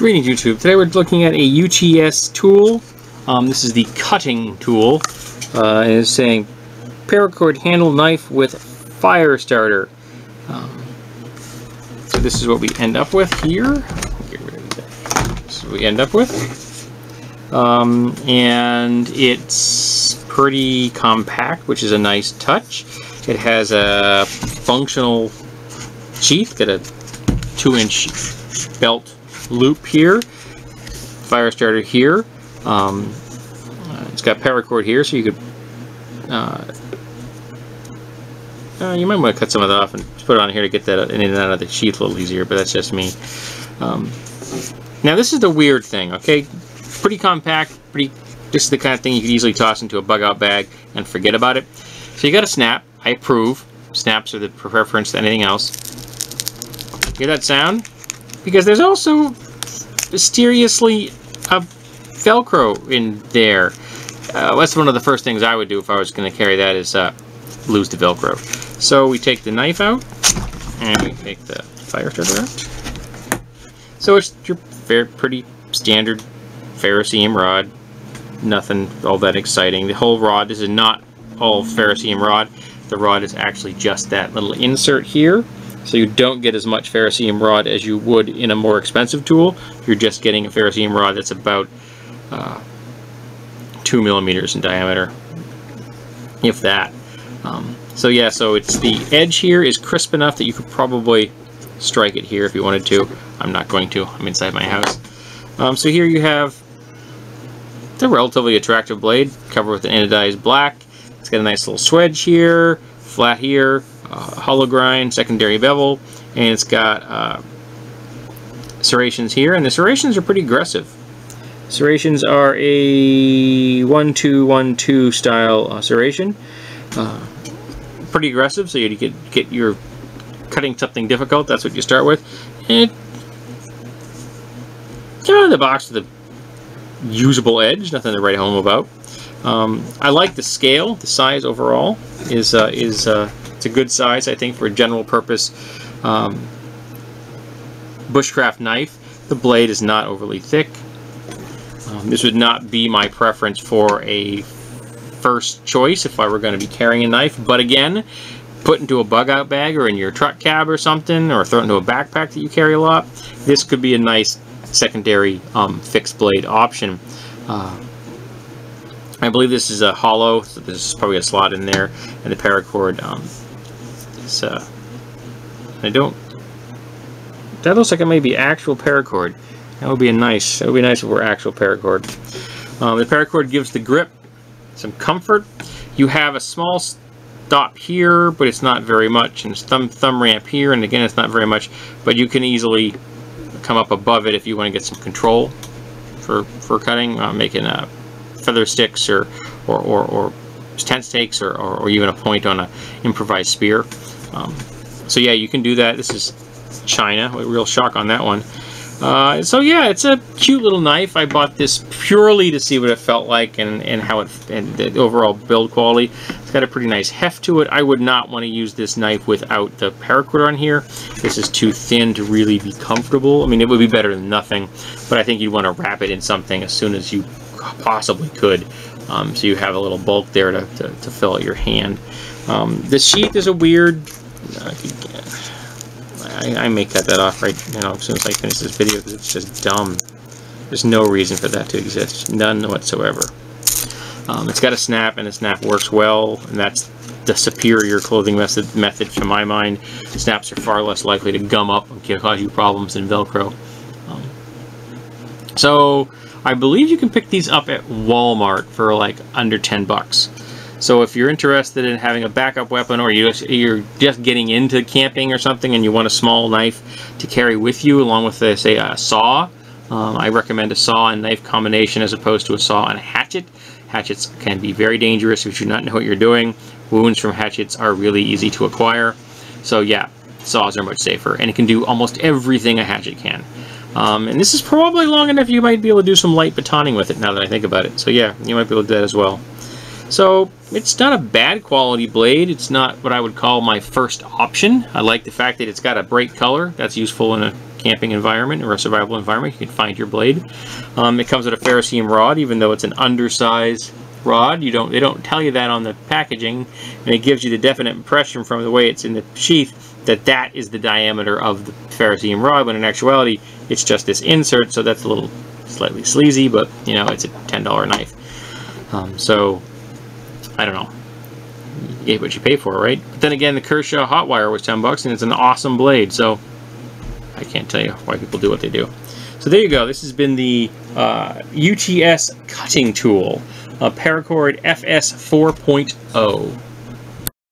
Greetings YouTube. Today we're looking at a UTS tool. This is the cutting tool. And it's saying paracord handle knife with fire starter. So this is what we end up with here. Get rid of that. This is what we end up with. And it's pretty compact, which is a nice touch. It has a functional sheath, got a 2-inch belt loop here, fire starter here. It's got paracord here, so you could you might want to cut some of that off and put it on here to get that in and out of the sheath a little easier, but that's just me. Now this is the weird thing, okay? Pretty compact, this is the kind of thing you could easily toss into a bug out bag and forget about it. So you got a snap. I approve. Snaps are the preference to anything else. Hear that sound? Because there's also mysteriously a Velcro in there. That's one of the first things I would do if I was going to carry that, is lose the Velcro. So we take the knife out and we take the fire starter out. So it's your pretty standard ferrocerium rod. Nothing all that exciting. The whole rod, this is not all ferrocerium rod. The rod is actually just that little insert here. So you don't get as much ferrocerium rod as you would in a more expensive tool. You're just getting a ferrocerium rod that's about 2 millimeters in diameter, if that. So yeah, so it's the edge here is crisp enough that you could probably strike it here if you wanted to. I'm not going to. I'm inside my house. So here you have the relatively attractive blade covered with an anodized black. It's got a nice little swedge here, flat here, hollow grind, secondary bevel, and it's got serrations here, and the serrations are pretty aggressive. Serrations are a 1-2-1-2 style serration. Pretty aggressive, so you get your cutting something difficult, that's what you start with. And get out of the box with a usable edge, nothing to write home about. I like the scale, the size overall is it's a good size, I think, for a general purpose bushcraft knife. The blade is not overly thick. This would not be my preference for a first choice if I were going to be carrying a knife, but again, put into a bug out bag or in your truck cab or something, or throw it into a backpack that you carry a lot, this could be a nice secondary fixed blade option. I believe this is a hollow, so there's probably a slot in there, and the paracord is that looks like it may be actual paracord. That would be nice if it were actual paracord. The paracord gives the grip some comfort. You have a small stop here, but it's not very much, and thumb ramp here, and again it's not very much, but you can easily come up above it if you want to get some control for cutting, making feather sticks or tent stakes or even a point on an improvised spear. So yeah, you can do that. This is China, a real shock on that one. So yeah, it's a cute little knife. I bought this purely to see what it felt like and how and the overall build quality. It's got a pretty nice heft to it. I would not want to use this knife without the paracord on here. This is too thin to really be comfortable. I mean, it would be better than nothing, but I think you'd want to wrap it in something as soon as you possibly could, so you have a little bulk there to fill out your hand. The sheath is a weird. I may cut that off right, as soon as I finish this video, because it's just dumb. There's no reason for that to exist, none whatsoever. It's got a snap, and the snap works well, and that's the superior clothing method to my mind. Snaps are far less likely to gum up and cause you problems than Velcro. So I believe you can pick these up at Walmart for like under 10 bucks. So if you're interested in having a backup weapon, or you're just getting into camping or something and you want a small knife to carry with you along with, say, a saw, I recommend a saw and knife combination as opposed to a saw and a hatchet. Hatchets can be very dangerous if you do not know what you're doing. Wounds from hatchets are really easy to acquire. So yeah, saws are much safer, and it can do almost everything a hatchet can. And this is probably long enough you might be able to do some light batoning with it, now that I think about it. So yeah, you might be able to do that as well. So it's not a bad quality blade. It's not what I would call my first option. I like the fact that it's got a bright color. That's useful in a camping environment or a survival environment, you can find your blade. It comes with a ferrocerium rod, even though it's an undersized rod. They don't tell you that on the packaging, and it gives you the definite impression from the way it's in the sheath that is the diameter of the ferrocerium rod, when in actuality it's just this insert. So that's a little slightly sleazy, but you know, it's a $10 knife. So I don't know, you get what you pay for, right? But then again, the Kershaw hot wire was $10 and it's an awesome blade, so I can't tell you why people do what they do. So there you go. This has been the UTS cutting tool, Paracord FS 4.0.